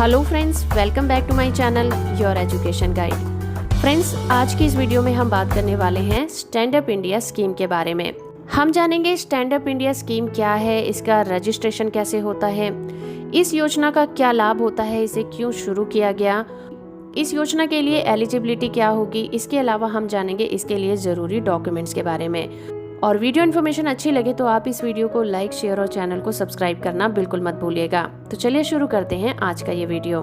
Hello friends, welcome back to my channel your education guide. Friends, आज की इस video में हम बात करने वाले हैं स्टैंड अप इंडिया स्कीम के बारे में। हम जानेंगे स्टैंड अप इंडिया स्कीम क्या है, इसका रजिस्ट्रेशन कैसे होता है, इस योजना का क्या लाभ होता है, इसे क्यों शुरू किया गया, इस योजना के लिए एलिजिबिलिटी क्या होगी। इसके अलावा हम जानेंगे इसके लिए ज़रूरी डॉक्यूमेंट्स के बारे में। और वीडियो इन्फॉर्मेशन अच्छी लगे तो आप इस वीडियो को लाइक, शेयर और चैनल को सब्सक्राइब करना बिल्कुल मत भूलिएगा। तो चलिए शुरू करते हैं आज का ये वीडियो।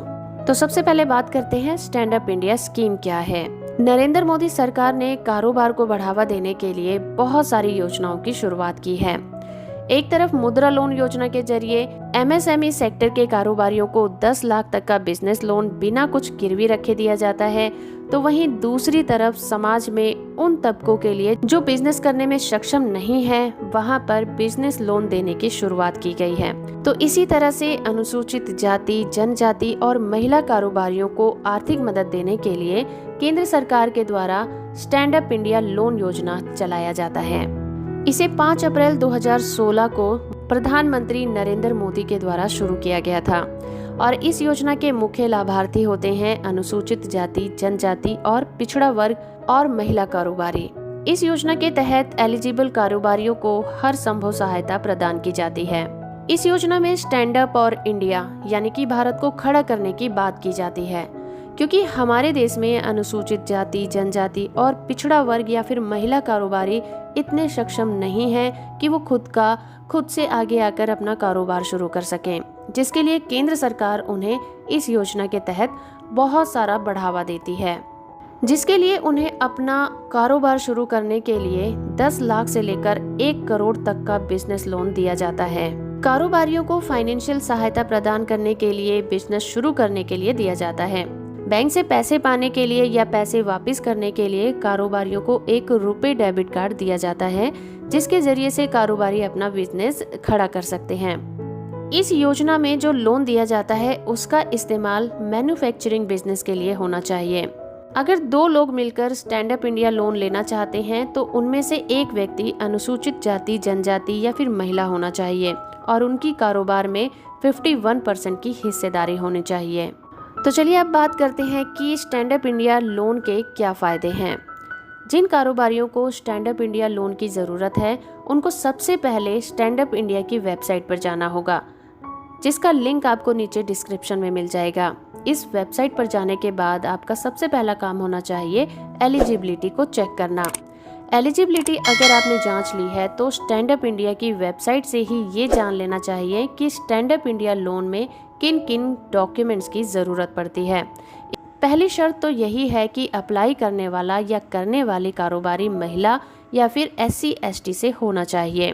तो सबसे पहले बात करते हैं स्टैंड अप इंडिया स्कीम क्या है। नरेंद्र मोदी सरकार ने कारोबार को बढ़ावा देने के लिए बहुत सारी योजनाओं की शुरुआत की है। एक तरफ मुद्रा लोन योजना के जरिए एमएसएमई सेक्टर के कारोबारियों को 10 लाख तक का बिजनेस लोन बिना कुछ गिरवी रखे दिया जाता है, तो वहीं दूसरी तरफ समाज में उन तबकों के लिए जो बिजनेस करने में सक्षम नहीं है, वहां पर बिजनेस लोन देने की शुरुआत की गई है। तो इसी तरह से अनुसूचित जाति, जनजाति और महिला कारोबारियों को आर्थिक मदद देने के लिए केंद्र सरकार के द्वारा स्टैंड अप इंडिया लोन योजना चलाया जाता है। इसे 5 अप्रैल 2016 को प्रधानमंत्री नरेंद्र मोदी के द्वारा शुरू किया गया था और इस योजना के मुख्य लाभार्थी होते हैं अनुसूचित जाति, जनजाति और पिछड़ा वर्ग और महिला कारोबारी। इस योजना के तहत एलिजिबल कारोबारियों को हर संभव सहायता प्रदान की जाती है। इस योजना में स्टैंड अप और इंडिया यानी कि भारत को खड़ा करने की बात की जाती है, क्योंकि हमारे देश में अनुसूचित जाति, जनजाति और पिछड़ा वर्ग या फिर महिला कारोबारी इतने सक्षम नहीं हैं कि वो खुद से आगे आकर अपना कारोबार शुरू कर सकें, जिसके लिए केंद्र सरकार उन्हें इस योजना के तहत बहुत सारा बढ़ावा देती है, जिसके लिए उन्हें अपना कारोबार शुरू करने के लिए 10 लाख से लेकर 1 करोड़ तक का बिजनेस लोन दिया जाता है। कारोबारियों को फाइनेंशियल सहायता प्रदान करने के लिए बिजनेस शुरू करने के लिए दिया जाता है। बैंक से पैसे पाने के लिए या पैसे वापस करने के लिए कारोबारियों को 1 रुपए डेबिट कार्ड दिया जाता है, जिसके जरिए से कारोबारी अपना बिजनेस खड़ा कर सकते हैं। इस योजना में जो लोन दिया जाता है उसका इस्तेमाल मैन्युफैक्चरिंग बिजनेस के लिए होना चाहिए। अगर 2 लोग मिलकर स्टैंड अप इंडिया लोन लेना चाहते हैं तो उनमें से एक व्यक्ति अनुसूचित जाति, जनजाति या फिर महिला होना चाहिए और उनकी कारोबार में 51% की हिस्सेदारी होनी चाहिए। तो चलिए अब बात करते हैं कि स्टैंड अप इंडिया लोन के क्या फ़ायदे हैं। जिन कारोबारियों को स्टैंड अप इंडिया लोन की ज़रूरत है, उनको सबसे पहले स्टैंड अप इंडिया की वेबसाइट पर जाना होगा, जिसका लिंक आपको नीचे डिस्क्रिप्शन में मिल जाएगा। इस वेबसाइट पर जाने के बाद आपका सबसे पहला काम होना चाहिए एलिजिबिलिटी को चेक करना। एलिजिबिलिटी अगर आपने जांच ली है तो स्टैंड अप इंडिया की वेबसाइट से ही ये जान लेना चाहिए कि स्टैंड अप इंडिया लोन में किन किन डॉक्यूमेंट्स की ज़रूरत पड़ती है। पहली शर्त तो यही है कि अप्लाई करने वाला या करने वाली कारोबारी महिला या फिर SC/ST से होना चाहिए।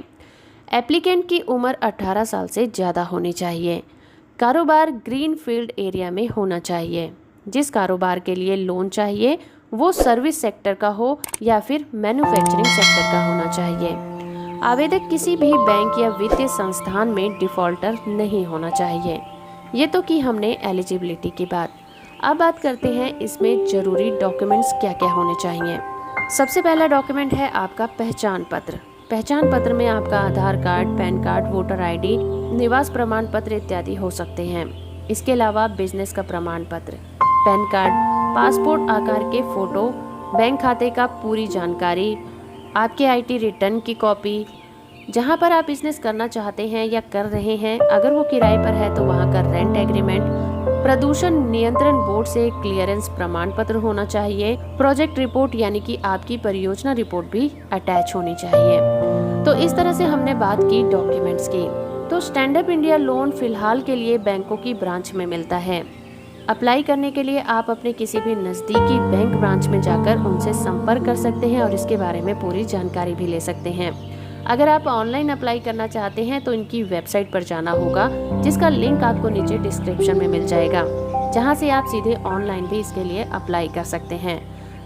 एप्लीकेंट की उम्र 18 साल से ज़्यादा होनी चाहिए। कारोबार ग्रीन फील्ड एरिया में होना चाहिए। जिस कारोबार के लिए लोन चाहिए वो सर्विस सेक्टर का हो या फिर मैन्युफैक्चरिंग सेक्टर का होना चाहिए। आवेदक किसी भी बैंक या वित्तीय संस्थान में डिफॉल्टर नहीं होना चाहिए। ये तो की हमने एलिजिबिलिटी की बात। अब बात करते हैं इसमें ज़रूरी डॉक्यूमेंट्स क्या क्या होने चाहिए। सबसे पहला डॉक्यूमेंट है आपका पहचान पत्र। पहचान पत्र में आपका Aadhaar card, PAN card, voter ID, निवास प्रमाण पत्र इत्यादि हो सकते हैं। इसके अलावा बिजनेस का प्रमाण पत्र, पैन कार्ड, पासपोर्ट आकार के फ़ोटो, बैंक खाते का पूरी जानकारी, आपके IT रिटर्न की कॉपी, जहां पर आप बिजनेस करना चाहते हैं या कर रहे हैं, अगर वो किराए पर है तो वहां का रेंट एग्रीमेंट, प्रदूषण नियंत्रण बोर्ड से क्लियरेंस प्रमाण पत्र होना चाहिए, प्रोजेक्ट रिपोर्ट यानी कि आपकी परियोजना रिपोर्ट भी अटैच होनी चाहिए। तो इस तरह से हमने बात की डॉक्यूमेंट्स की। तो स्टैंड अप इंडिया लोन फिलहाल के लिए बैंकों की ब्रांच में मिलता है। अप्लाई करने के लिए आप अपने किसी भी नज़दीकी बैंक ब्रांच में जाकर उनसे संपर्क कर सकते हैं और इसके बारे में पूरी जानकारी भी ले सकते हैं। अगर आप ऑनलाइन अप्लाई करना चाहते हैं तो इनकी वेबसाइट पर जाना होगा, जिसका लिंक आपको नीचे डिस्क्रिप्शन में मिल जाएगा, जहां से आप सीधे ऑनलाइन भी इसके लिए अप्लाई कर सकते हैं।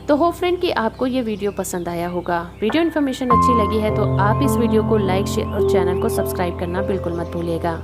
तो होप फ्रेंड कि आपको ये वीडियो पसंद आया होगा। वीडियो इन्फॉर्मेशन अच्छी लगी है तो आप इस वीडियो को लाइक, शेयर और चैनल को सब्सक्राइब करना बिल्कुल मत भूलिएगा।